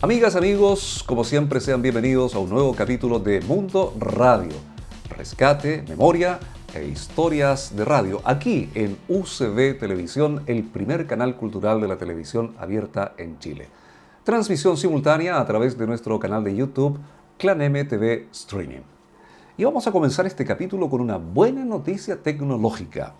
Amigas, amigos, como siempre sean bienvenidos a un nuevo capítulo de Mundo Radio. Rescate, memoria e historias de radio. Aquí en UCB Televisión, el primer canal cultural de la televisión abierta en Chile. Transmisión simultánea a través de nuestro canal de YouTube, Clan M TV Streaming. Y vamos a comenzar este capítulo con una buena noticia tecnológica.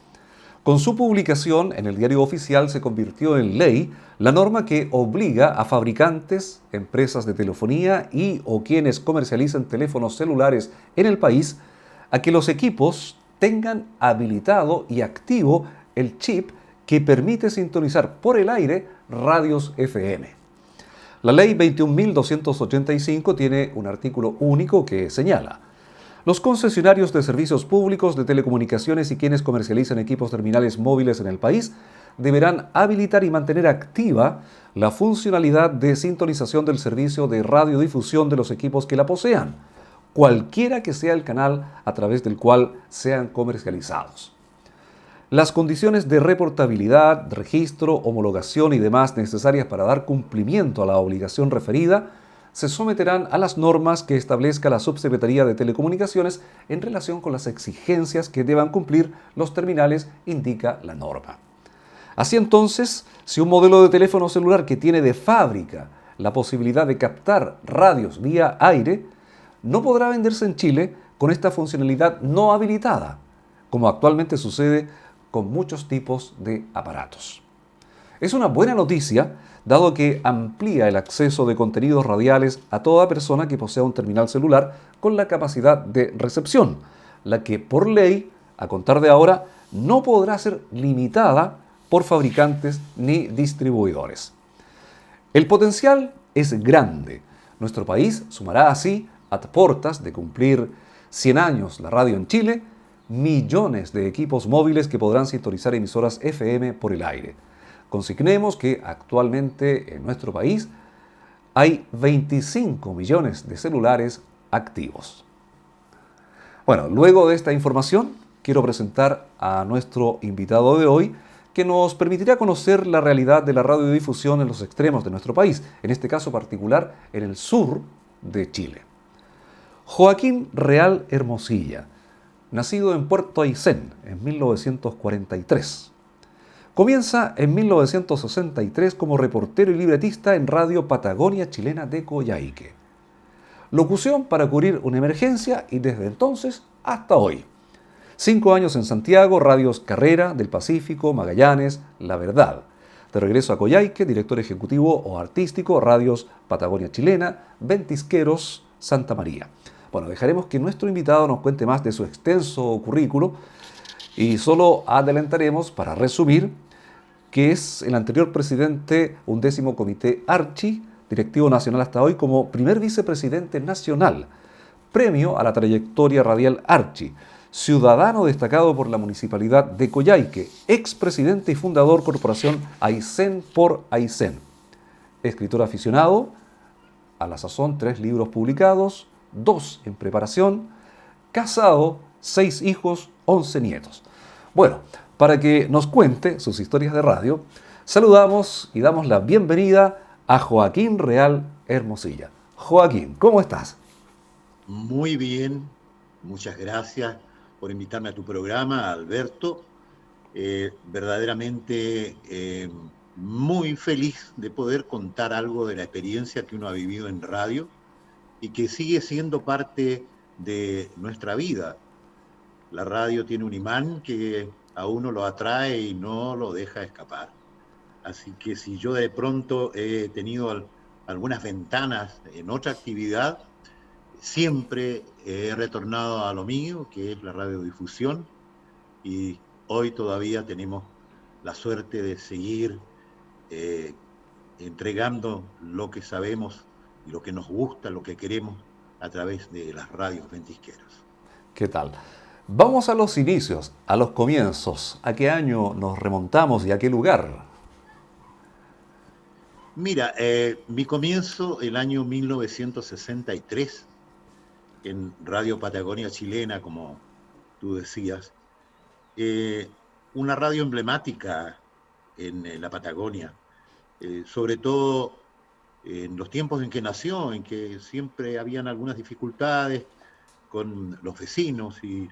Con su publicación en el Diario Oficial se convirtió en ley la norma que obliga a fabricantes, empresas de telefonía y o quienes comercializan teléfonos celulares en el país a que los equipos tengan habilitado y activo el chip que permite sintonizar por el aire radios FM. La ley 21.285 tiene un artículo único que señala: los concesionarios de servicios públicos de telecomunicaciones y quienes comercializan equipos terminales móviles en el país deberán habilitar y mantener activa la funcionalidad de sintonización del servicio de radiodifusión de los equipos que la posean, cualquiera que sea el canal a través del cual sean comercializados. Las condiciones de reportabilidad, registro, homologación y demás necesarias para dar cumplimiento a la obligación referida se someterán a las normas que establezca la Subsecretaría de Telecomunicaciones en relación con las exigencias que deban cumplir los terminales, indica la norma. Así entonces, si un modelo de teléfono celular que tiene de fábrica la posibilidad de captar radios vía aire, no podrá venderse en Chile con esta funcionalidad no habilitada, como actualmente sucede con muchos tipos de aparatos. Es una buena noticia, dado que amplía el acceso de contenidos radiales a toda persona que posea un terminal celular con la capacidad de recepción, la que por ley, a contar de ahora, no podrá ser limitada por fabricantes ni distribuidores. El potencial es grande. Nuestro país sumará así, a portas de cumplir 100 años la radio en Chile, millones de equipos móviles que podrán sintonizar emisoras FM por el aire. Consignemos que actualmente en nuestro país hay 25 millones de celulares activos. Bueno, luego de esta información, quiero presentar a nuestro invitado de hoy, que nos permitirá conocer la realidad de la radiodifusión en los extremos de nuestro país, en este caso particular en el sur de Chile. Joaquín Real Hermosilla, nacido en Puerto Aysén en 1943. Comienza en 1963 como reportero y libretista en Radio Patagonia Chilena de Coyhaique. Locución para cubrir una emergencia y desde entonces hasta hoy. 5 años en Santiago, Radios Carrera, del Pacífico, Magallanes, La Verdad. De regreso a Coyhaique, director ejecutivo o artístico, Radios Patagonia Chilena, Ventisqueros, Santa María. Bueno, dejaremos que nuestro invitado nos cuente más de su extenso currículo y solo adelantaremos, para resumir, que es el anterior presidente 11º Comité Archi, directivo nacional hasta hoy, como primer vicepresidente nacional, premio a la trayectoria radial Archi, ciudadano destacado por la Municipalidad de Coyhaique, expresidente y fundador Corporación Aysén por Aysén, escritor aficionado, a la sazón 3 libros publicados, 2 en preparación, casado, 6 hijos, 11 nietos. Bueno, para que nos cuente sus historias de radio, saludamos y damos la bienvenida a Joaquín Real Hermosilla. Joaquín, ¿cómo estás? Muy bien, muchas gracias por invitarme a tu programa, Alberto. Verdaderamente muy feliz de poder contar algo de la experiencia que uno ha vivido en radio y que sigue siendo parte de nuestra vida. La radio tiene un imán que a uno lo atrae y no lo deja escapar. Así que si yo de pronto he tenido algunas ventanas en otra actividad, siempre he retornado a lo mío, que es la radiodifusión, y hoy todavía tenemos la suerte de seguir entregando lo que sabemos y lo que nos gusta, lo que queremos a través de las radios ventisqueras. ¿Qué tal? Vamos a los inicios, a los comienzos. ¿A qué año nos remontamos y a qué lugar? Mira, mi comienzo el año 1963 en Radio Patagonia Chilena, como tú decías, una radio emblemática en la Patagonia, sobre todo en los tiempos en que nació, en que siempre habían algunas dificultades con los vecinos y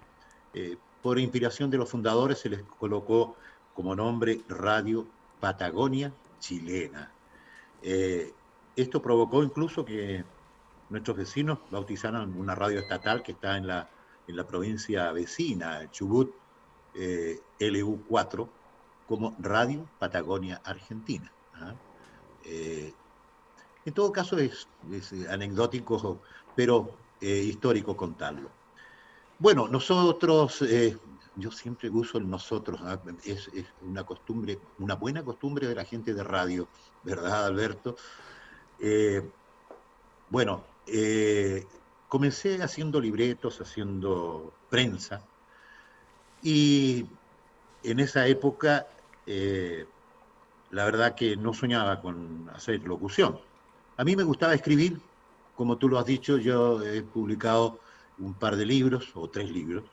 por inspiración de los fundadores se les colocó como nombre Radio Patagonia Chilena. Eh, Esto provocó incluso que nuestros vecinos bautizaran una radio estatal que está en la provincia vecina, Chubut, LU4, como Radio Patagonia Argentina. ¿Ah? Eh, en todo caso es anecdótico, pero histórico contarlo. Bueno, nosotros, yo siempre uso el nosotros, ¿ah? Es una costumbre, una buena costumbre de la gente de radio, ¿verdad, Alberto? Eh, bueno, comencé haciendo libretos, haciendo prensa, y en esa época, la verdad que no soñaba con hacer locución. A mí me gustaba escribir, como tú lo has dicho, yo he publicado un par de libros o 3 libros,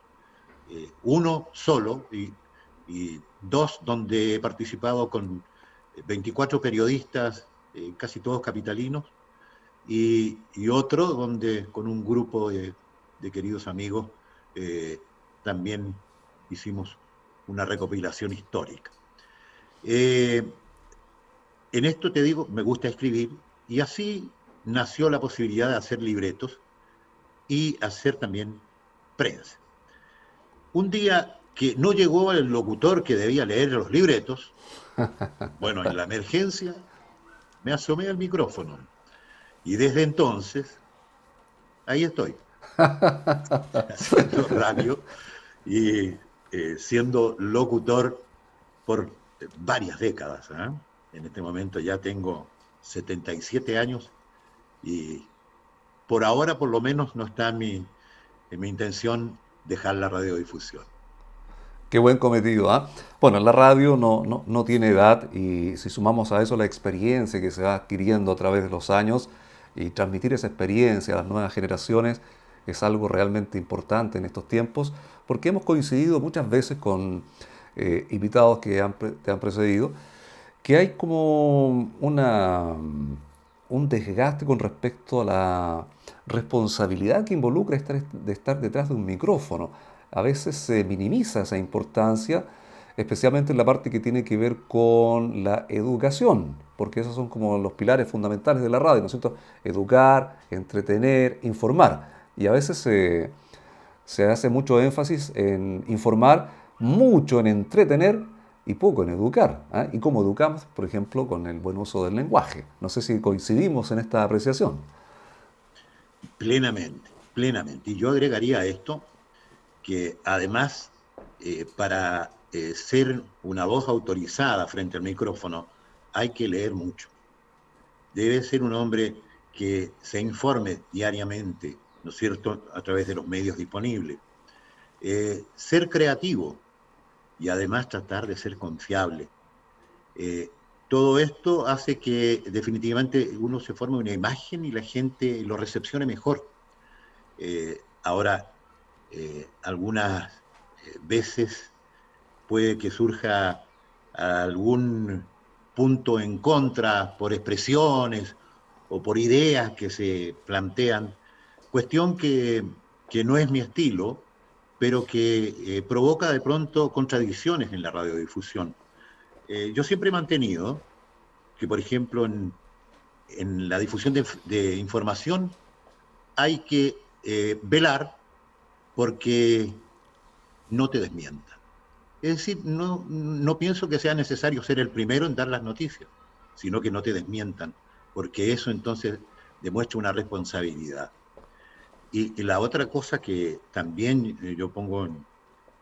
uno solo y 2 donde he participado con 24 periodistas, casi todos capitalinos, y otro donde con un grupo de queridos amigos también hicimos una recopilación histórica. Eh, en esto te digo, me gusta escribir y así nació la posibilidad de hacer libretos y hacer también prensa. Un día que no llegó el locutor que debía leer los libretos, bueno, en la emergencia me asomé al micrófono y desde entonces ahí estoy, haciendo radio y siendo locutor por varias décadas. ¿Eh? En este momento ya tengo 77 años y por ahora por lo menos no está en mi intención dejar la radiodifusión. Qué buen cometido, ¿ah? Bueno, la radio no tiene edad y si sumamos a eso la experiencia que se va adquiriendo a través de los años y transmitir esa experiencia a las nuevas generaciones es algo realmente importante en estos tiempos porque hemos coincidido muchas veces con invitados que te han precedido que hay como un desgaste con respecto a la responsabilidad que involucra de estar detrás de un micrófono. A veces se minimiza esa importancia, especialmente en la parte que tiene que ver con la educación, porque esos son como los pilares fundamentales de la radio, ¿no es cierto? Educar, entretener, informar. Y a veces se hace mucho énfasis en informar, mucho en entretener y poco en educar. ¿Eh? ¿Y cómo educamos? Por ejemplo, con el buen uso del lenguaje. No sé si coincidimos en esta apreciación. Plenamente, plenamente. Y yo agregaría a esto que además para ser una voz autorizada frente al micrófono hay que leer mucho. Debe ser un hombre que se informe diariamente, ¿no es cierto?, a través de los medios disponibles. Ser creativo y además tratar de ser confiable. Eh, Todo esto hace que definitivamente uno se forme una imagen y la gente lo recepcione mejor. Ahora, algunas veces puede que surja algún punto en contra por expresiones o por ideas que se plantean, cuestión que no es mi estilo, pero que provoca de pronto contradicciones en la radiodifusión. Yo siempre he mantenido que, por ejemplo, en la difusión de información hay que velar porque no te desmientan. Es decir, no pienso que sea necesario ser el primero en dar las noticias, sino que no te desmientan, porque eso entonces demuestra una responsabilidad. Y la otra cosa que también yo pongo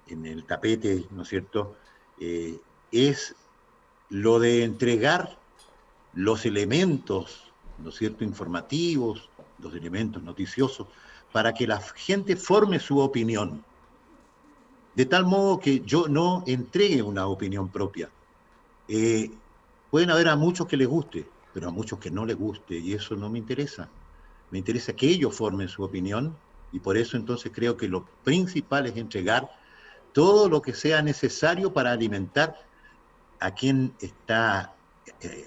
en el tapete, ¿no es cierto?, es lo de entregar los elementos, ¿no es cierto?, informativos, los elementos noticiosos, para que la gente forme su opinión, de tal modo que yo no entregue una opinión propia. Pueden haber a muchos que les guste, pero a muchos que no les guste, y eso no me interesa. Me interesa que ellos formen su opinión, y por eso entonces creo que lo principal es entregar todo lo que sea necesario para alimentar a quien está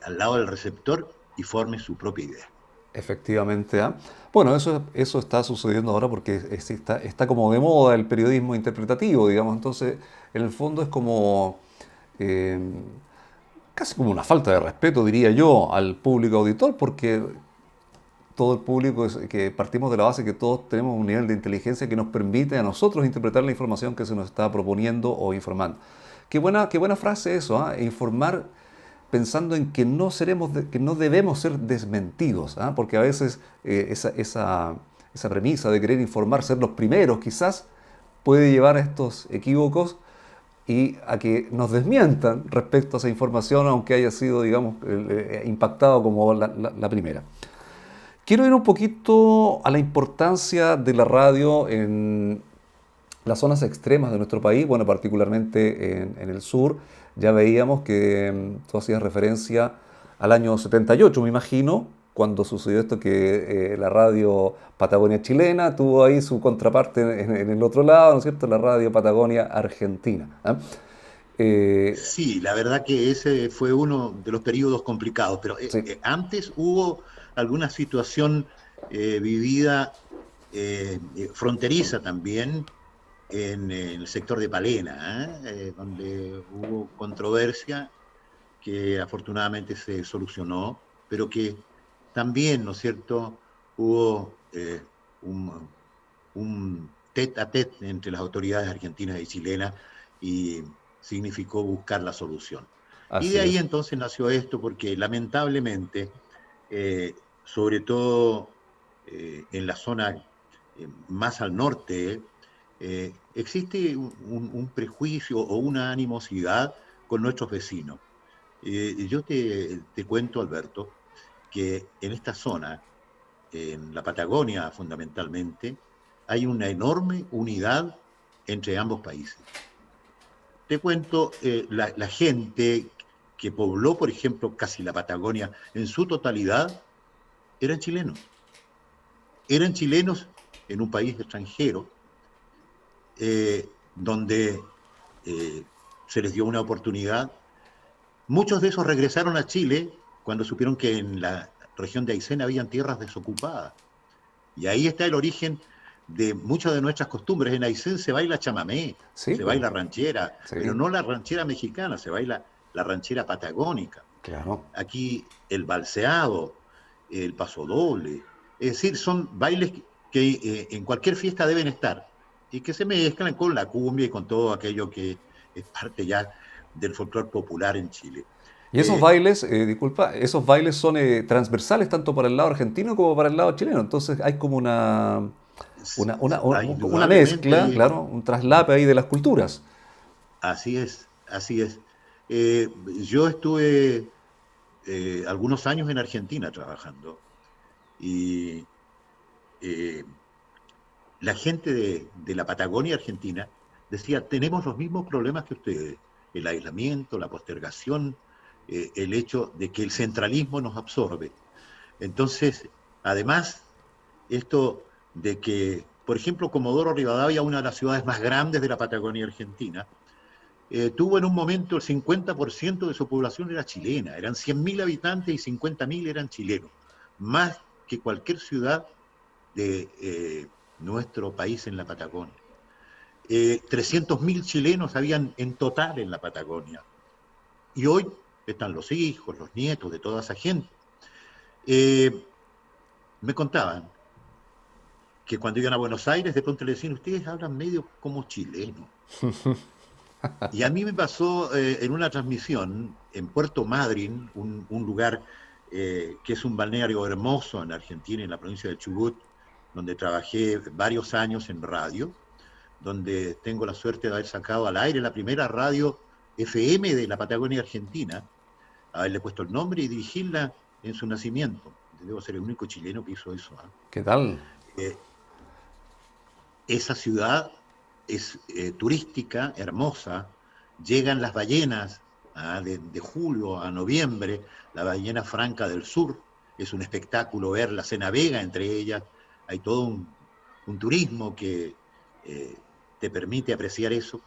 al lado del receptor y forme su propia idea. Efectivamente, ¿ah? Bueno, eso está sucediendo ahora porque está como de moda el periodismo interpretativo, digamos. Entonces, en el fondo es como eh, casi como una falta de respeto, diría yo, al público auditor, porque todo el público, que partimos de la base que todos tenemos un nivel de inteligencia que nos permite a nosotros interpretar la información que se nos está proponiendo o informando. Qué buena frase eso, ¿ah? Informar pensando en que no que no debemos ser desmentidos, ¿ah? Porque a veces esa premisa de querer informar, ser los primeros, quizás puede llevar a estos equívocos y a que nos desmientan respecto a esa información, aunque haya sido, digamos, impactado como la primera. Quiero ir un poquito a la importancia de la radio en las zonas extremas de nuestro país, bueno, particularmente en el sur. Ya veíamos que tú hacías referencia al año 78, me imagino, cuando sucedió esto que la radio Patagonia chilena tuvo ahí su contraparte en el otro lado, ¿no es cierto?, la radio Patagonia argentina. ¿Ah? Sí, la verdad que ese fue uno de los periodos complicados, pero Sí, antes hubo alguna situación vivida fronteriza también en el sector de Palena, donde hubo controversia que afortunadamente se solucionó, pero que también, ¿no es cierto?, hubo un, un tete a tete entre las autoridades argentinas y chilenas y significó buscar la solución. Y de así ahí es. entonces nació esto, porque lamentablemente, sobre todo en la zona más al norte, existe un prejuicio o una animosidad con nuestros vecinos. Yo te cuento, Alberto, que en esta zona, en la Patagonia fundamentalmente, hay una enorme unidad entre ambos países. Te cuento, la gente que pobló, por ejemplo, casi la Patagonia en su totalidad, eran chilenos. Eran chilenos en un país extranjero, donde eh, se les dio una oportunidad. Muchos de esos regresaron a Chile cuando supieron que en la región de Aysén habían tierras desocupadas. Y ahí está el origen de muchas de nuestras costumbres. En Aysén se baila chamamé, Sí, se pues, baila ranchera, pero sí, no la ranchera mexicana, se baila la ranchera patagónica. claro. Aquí el balseado, el pasodoble. Es decir, son bailes que en cualquier fiesta deben estar y que se mezclan con la cumbia y con todo aquello que es parte ya del folclore popular en Chile. Y esos Eh, bailes, disculpa, esos bailes son transversales tanto para el lado argentino como para el lado chileno. Entonces hay como una Indudablemente mezcla, hay, claro, un traslape ahí de las culturas. así es, así es. Eh, yo estuve algunos años en Argentina trabajando y eh, la gente de la Patagonia Argentina decía, tenemos los mismos problemas que ustedes, el aislamiento, la postergación, el hecho de que el centralismo nos absorbe. Entonces, además, esto de que, por ejemplo, Comodoro Rivadavia, una de las ciudades más grandes de la Patagonia Argentina, tuvo en un momento el 50% de su población era chilena, eran 100.000 habitantes y 50.000 eran chilenos, más que cualquier ciudad de nuestro país en la Patagonia. 300.000 chilenos habían en total en la Patagonia. Y hoy están los hijos, los nietos de toda esa gente. Eh, Me contaban que cuando iban a Buenos Aires, de pronto le decían, ustedes hablan medio como chilenos. Y a mí me pasó en una transmisión en Puerto Madryn, un lugar que es un balneario hermoso en Argentina, en la provincia de Chubut, donde trabajé varios años en radio, donde tengo la suerte de haber sacado al aire la primera radio FM de la Patagonia Argentina, haberle puesto el nombre y dirigirla en su nacimiento. Debo ser el único chileno que hizo eso. ¿Qué tal? ¿Eh? Esa ciudad es turística, hermosa, llegan las ballenas de julio a noviembre, la ballena franca del sur, es un espectáculo verla, se navega entre ellas, hay todo un turismo que eh, te permite apreciar eso.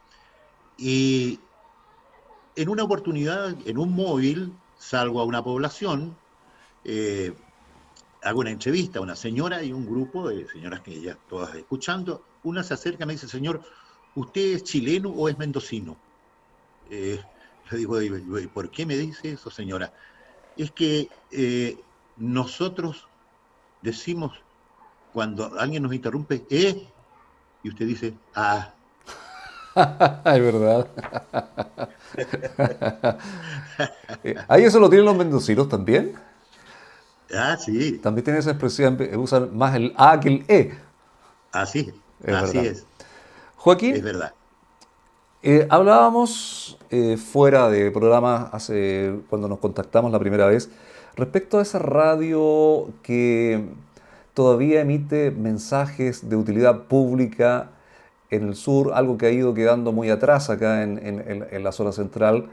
Y en una oportunidad, en un móvil, salgo a una población eh, hago una entrevista a una señora y un grupo de señoras que ya todas escuchando. Una se acerca y me dice, señor, ¿usted es chileno o es mendocino? Le digo, ¿y por qué me dice eso, señora? Es que nosotros decimos, cuando alguien nos interrumpe, y usted dice, ah. Es verdad. ¿Ahí eso lo tienen los mendocinos también? Ah, sí, También tienen esa expresión, usan más el A que el E. así, Es así verdad. es Joaquín, verdad. hablábamos fuera de programa cuando nos contactamos la primera vez respecto a esa radio que todavía emite mensajes de utilidad pública en el sur, algo que ha ido quedando muy atrás acá en la zona central.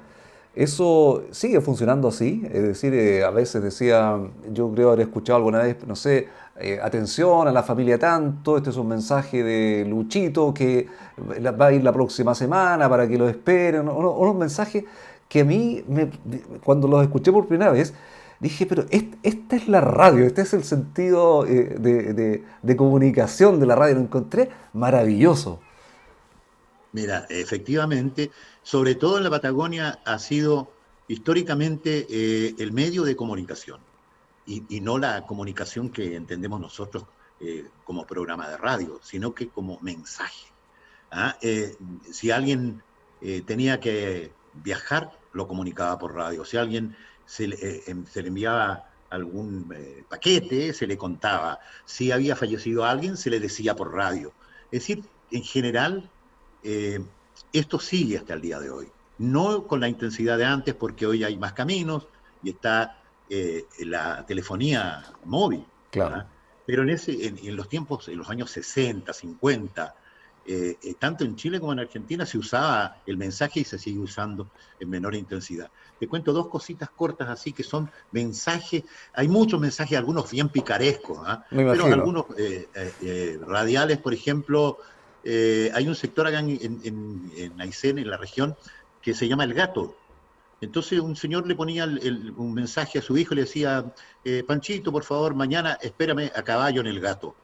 ¿Eso sigue funcionando así? Es decir, a veces decía, yo creo haber escuchado alguna vez, no sé, atención a la familia tanto, este es un mensaje de Luchito que va a ir la próxima semana para que lo esperen, unos mensajes que a mí, cuando los escuché por primera vez, dije, pero esta es la radio, este es el sentido de comunicación de la radio, lo encontré maravilloso. Mira, efectivamente, sobre todo en la Patagonia ha sido históricamente el medio de comunicación y no la comunicación que entendemos nosotros como programa de radio, sino que como mensaje. ¿Ah? Si alguien tenía que viajar, lo comunicaba por radio. Si alguien se le enviaba algún paquete, se le contaba. Si había fallecido alguien, se le decía por radio. Es decir, en general, eh, esto sigue hasta el día de hoy. No con la intensidad de antes, porque hoy hay más caminos y está la telefonía móvil. Claro. ¿Ah? Pero en los tiempos, en los años 60, 50, tanto en Chile como en Argentina se usaba el mensaje y se sigue usando en menor intensidad. Te cuento dos cositas cortas así que son mensajes, hay muchos mensajes, algunos bien picarescos, ¿eh? Me Pero imagino. algunos radiales, por ejemplo, hay un sector acá en Aysén, en la región, que se llama El Gato. Entonces un señor le ponía un mensaje a su hijo y le decía, Panchito, por favor, mañana espérame a caballo en El Gato.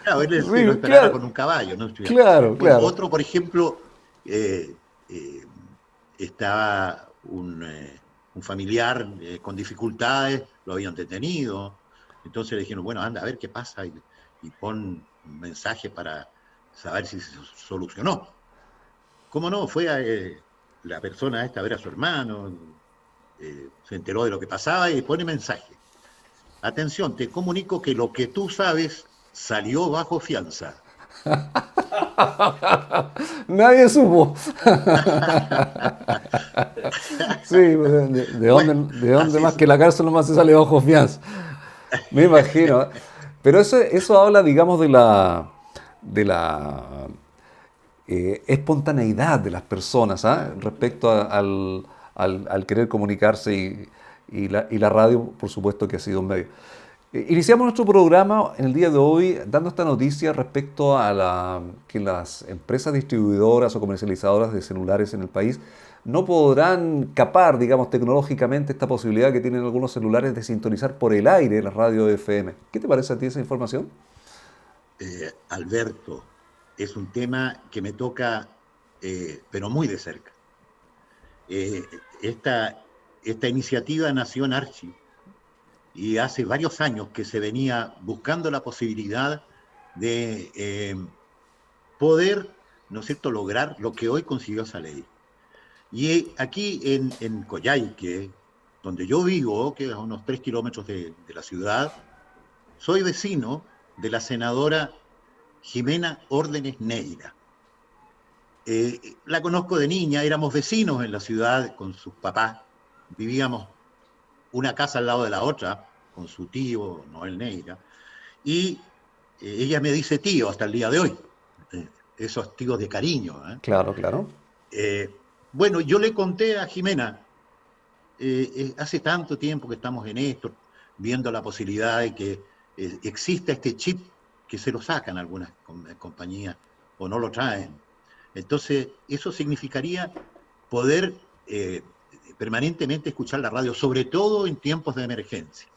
Claro, él se lo Sí, esperaba claro, con un caballo, ¿no? claro, Bueno, claro. otro, por ejemplo, eh, eh, estaba un familiar con dificultades, lo habían detenido, entonces le dijeron, bueno, anda a ver qué pasa y pon un mensaje para saber si se solucionó. ¿Cómo no? Fue la persona esta a ver a su hermano, se enteró de lo que pasaba y pone mensaje. Atención, te comunico que lo que tú sabes salió bajo fianza. Nadie supo. Sí, Bueno, de dónde así más es. que la cárcel nomás se sale bajo fianza? Me imagino. ¿Eh? Pero eso habla, digamos, de la espontaneidad de las personas, ¿ah? Respecto al querer comunicarse y la radio, por supuesto que ha sido un medio. Iniciamos nuestro programa en el día de hoy dando esta noticia respecto a que las empresas distribuidoras o comercializadoras de celulares en el país no podrán capar, digamos, tecnológicamente esta posibilidad que tienen algunos celulares de sintonizar por el aire la radio FM. ¿Qué te parece a ti esa información? Alberto, es un tema que me toca, pero muy de cerca. Esta iniciativa nació en Archie y hace varios años que se venía buscando la posibilidad de poder, ¿no es cierto?, lograr lo que hoy consiguió esa ley. Y aquí en Coyhaique, donde yo vivo, que es a unos 3 kilómetros de la ciudad, soy vecino de la senadora Jimena Órdenes Neira. La conozco de niña, éramos vecinos en la ciudad con sus papás, vivíamos una casa al lado de la otra con su tío Noel Neira, y ella me dice tío hasta el día de hoy, esos tíos de cariño. Claro, claro. Bueno, yo le conté a Jimena, hace tanto tiempo que estamos en esto, viendo la posibilidad de que exista este chip que se lo sacan algunas compañías o no lo traen. Entonces, eso significaría poder permanentemente escuchar la radio, sobre todo en tiempos de emergencia.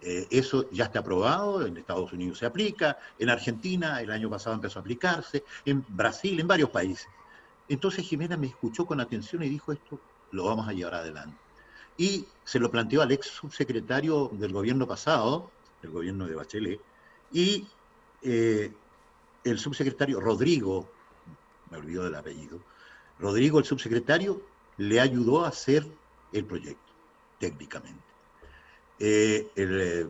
Eso ya está aprobado, en Estados Unidos se aplica, en Argentina el año pasado empezó a aplicarse, en Brasil, en varios países. Entonces Jimena me escuchó con atención y dijo, esto lo vamos a llevar adelante. Y se lo planteó al ex subsecretario del gobierno pasado, del gobierno de Bachelet, y el subsecretario Rodrigo, me olvido del apellido, Rodrigo, el subsecretario, le ayudó a hacer el proyecto, técnicamente. De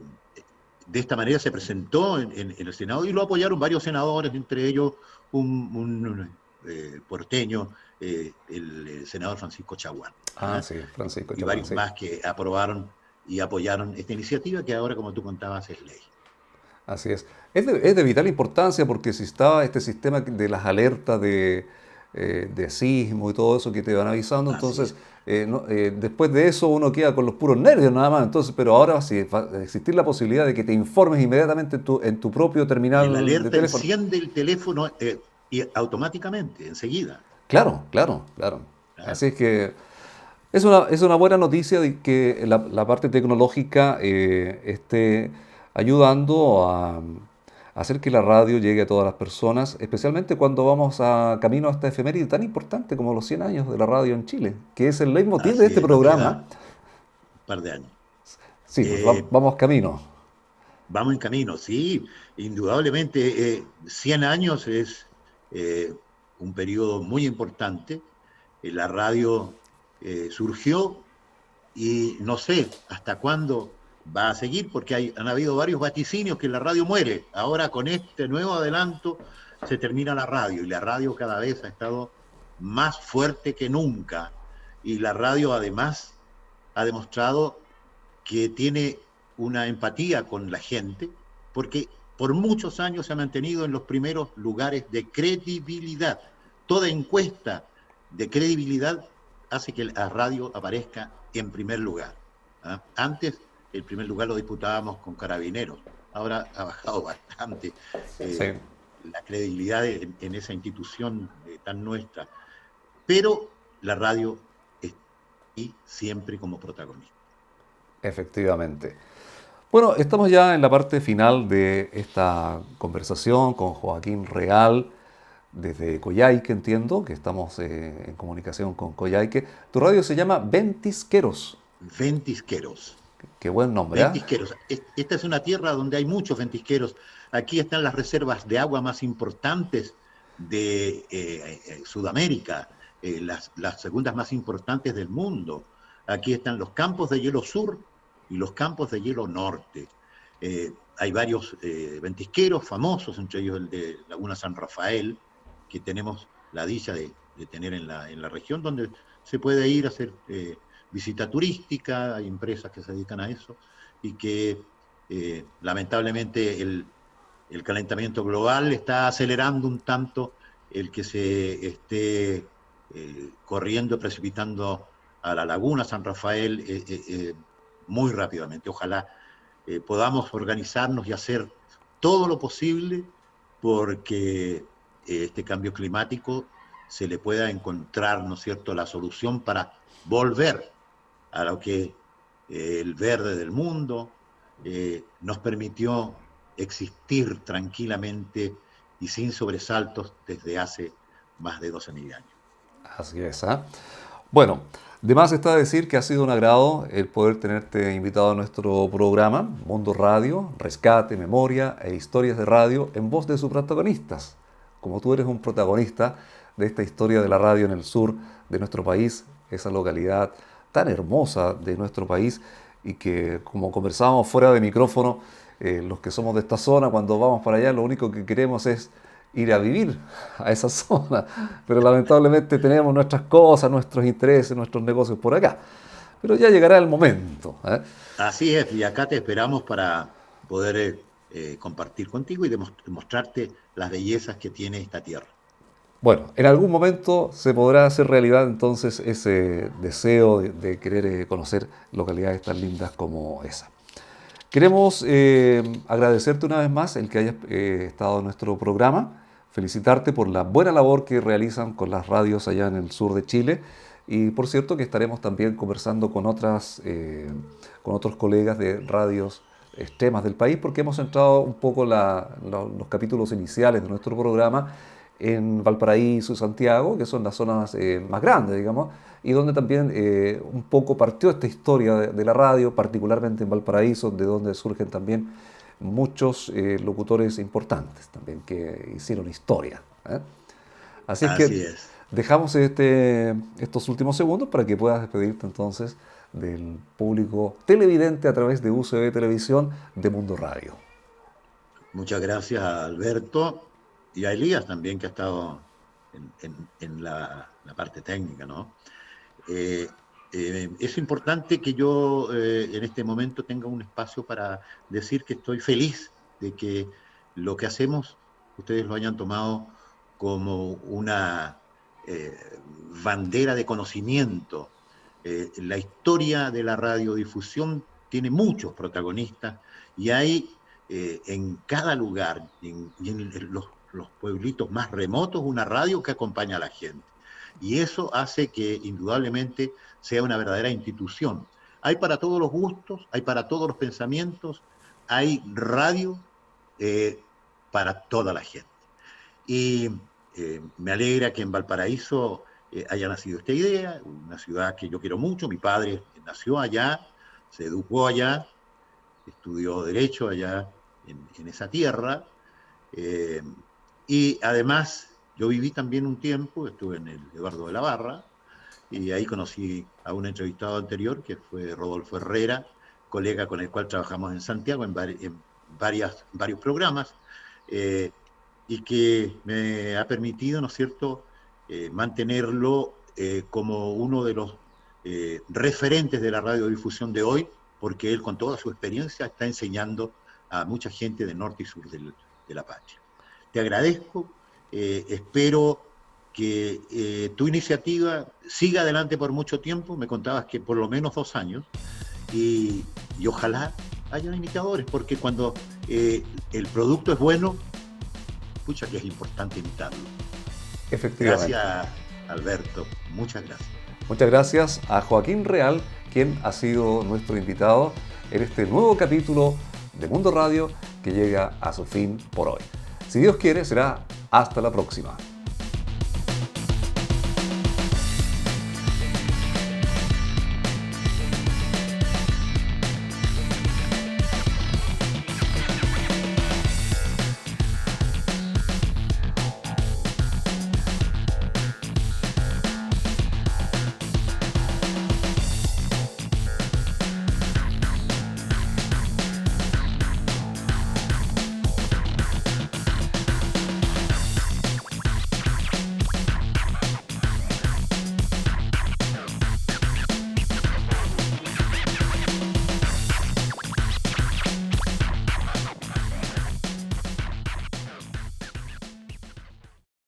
esta manera se presentó en el Senado y lo apoyaron varios senadores, entre ellos un porteño, el senador Francisco Chaguán. Sí, Francisco y Chaguán, varios sí. más que aprobaron y apoyaron esta iniciativa que ahora, como tú contabas, es ley. Así es. Es de vital importancia porque si estaba este sistema de las alertas de sismo y todo eso que te van avisando, entonces después de eso uno queda con los puros nervios nada más. Entonces, pero ahora sí va a existir la posibilidad de que te informes inmediatamente en tu propio terminal El de alerta teléfono. enciende el teléfono y automáticamente, enseguida. Claro, claro, claro. ¿Ah? Así es que es una buena noticia de que la parte tecnológica esté ayudando a hacer que la radio llegue a todas las personas, especialmente cuando vamos camino a esta efeméride tan importante como los 100 años de la radio en Chile, que es el leitmotiv de Así este es, nos programa. queda un par de años. Sí, pues Eh, vamos camino. Vamos en camino, sí, indudablemente 100 años es un periodo muy importante. La radio surgió y no sé hasta cuándo va a seguir porque han habido varios vaticinios que la radio muere. Ahora con este nuevo adelanto se termina la radio y la radio cada vez ha estado más fuerte que nunca. Y la radio además ha demostrado que tiene una empatía con la gente, porque por muchos años se ha mantenido en los primeros lugares de credibilidad. Toda encuesta de credibilidad hace que la radio aparezca en primer lugar. ¿Ah? Antes el primer lugar lo disputábamos con Carabineros, ahora ha bajado bastante Sí. la credibilidad en esa institución tan nuestra, pero la radio está ahí siempre como protagonista. Efectivamente. Bueno, estamos ya en la parte final de esta conversación con Joaquín Real, desde Coyhaique, entiendo, que estamos en comunicación con Coyhaique. Tu radio se llama Ventisqueros. Ventisqueros. Qué buen nombre, ¿eh? Ventisqueros. Esta es una tierra donde hay muchos ventisqueros. Aquí están las reservas de agua más importantes de Sudamérica, las segundas más importantes del mundo. Aquí están los campos de hielo sur y los campos de hielo norte. Hay varios ventisqueros famosos, entre ellos el de Laguna San Rafael, que tenemos la dicha de tener en la región, donde se puede ir a hacer visita turística, hay empresas que se dedican a eso, y que lamentablemente el calentamiento global está acelerando un tanto el que se esté corriendo, precipitando a la Laguna San Rafael muy rápidamente. Ojalá podamos organizarnos y hacer todo lo posible porque este cambio climático se le pueda encontrar, ¿no es cierto?, la solución para volver a lo que el verde del mundo nos permitió existir tranquilamente y sin sobresaltos desde hace más de 12.000 años. Así es, ¿eh? Bueno, de más está decir que ha sido un agrado el poder tenerte invitado a nuestro programa, Mundo Radio, Rescate, Memoria e Historias de Radio en voz de sus protagonistas. Como tú eres un protagonista de esta historia de la radio en el sur de nuestro país, esa localidad tan hermosa de nuestro país y que, como conversábamos fuera de micrófono, los que somos de esta zona, cuando vamos para allá, lo único que queremos es ir a vivir a esa zona, pero lamentablemente tenemos nuestras cosas, nuestros intereses, nuestros negocios por acá. Pero ya llegará el momento, ¿eh? Así es, y acá te esperamos para poder compartir contigo y demostrarte las bellezas que tiene esta tierra. Bueno, en algún momento se podrá hacer realidad entonces ese deseo de querer conocer localidades tan lindas como esa. Queremos agradecerte una vez más el que hayas estado en nuestro programa, felicitarte por la buena labor que realizan con las radios allá en el sur de Chile Y por cierto que estaremos también conversando con otros colegas de radios extremas del país, porque hemos centrado un poco los capítulos iniciales de nuestro programa en Valparaíso y Santiago, que son las zonas más grandes, digamos, y donde también un poco partió esta historia de la radio, particularmente en Valparaíso, de donde surgen también muchos locutores importantes también que hicieron historia. Así es que dejamos estos últimos segundos para que puedas despedirte entonces del público televidente a través de UCB Televisión de Mundo Radio. Muchas gracias a Alberto y a Elías también, que ha estado en la parte técnica, ¿no? Es importante que yo en este momento tenga un espacio para decir que estoy feliz de que lo que hacemos ustedes lo hayan tomado como una bandera de conocimiento. La historia de la radiodifusión tiene muchos protagonistas y hay en cada lugar y en los pueblitos más remotos una radio que acompaña a la gente. Y eso hace que indudablemente sea una verdadera institución. Hay para todos los gustos, hay para todos los pensamientos, hay radio para toda la gente. Y me alegra que en Valparaíso haya nacido esta idea, una ciudad que yo quiero mucho. Mi padre nació allá, se educó allá, estudió Derecho allá en esa tierra. Y además yo viví también un tiempo, estuve en el Eduardo de la Barra, y ahí conocí a un entrevistado anterior, que fue Rodolfo Herrera, colega con el cual trabajamos en Santiago en varios programas, y que me ha permitido, ¿no es cierto?, mantenerlo como uno de los referentes de la radiodifusión de hoy, porque él con toda su experiencia está enseñando a mucha gente de norte y sur de la patria. Te agradezco, espero que tu iniciativa siga adelante por mucho tiempo. Me contabas que por lo menos 2 años, y ojalá hayan imitadores, porque cuando el producto es bueno, pucha que es importante imitarlo. Efectivamente. Gracias, Alberto, muchas gracias. Muchas gracias a Joaquín Real, quien ha sido nuestro invitado en este nuevo capítulo de Mundo Radio que llega a su fin por hoy. Si Dios quiere, será hasta la próxima.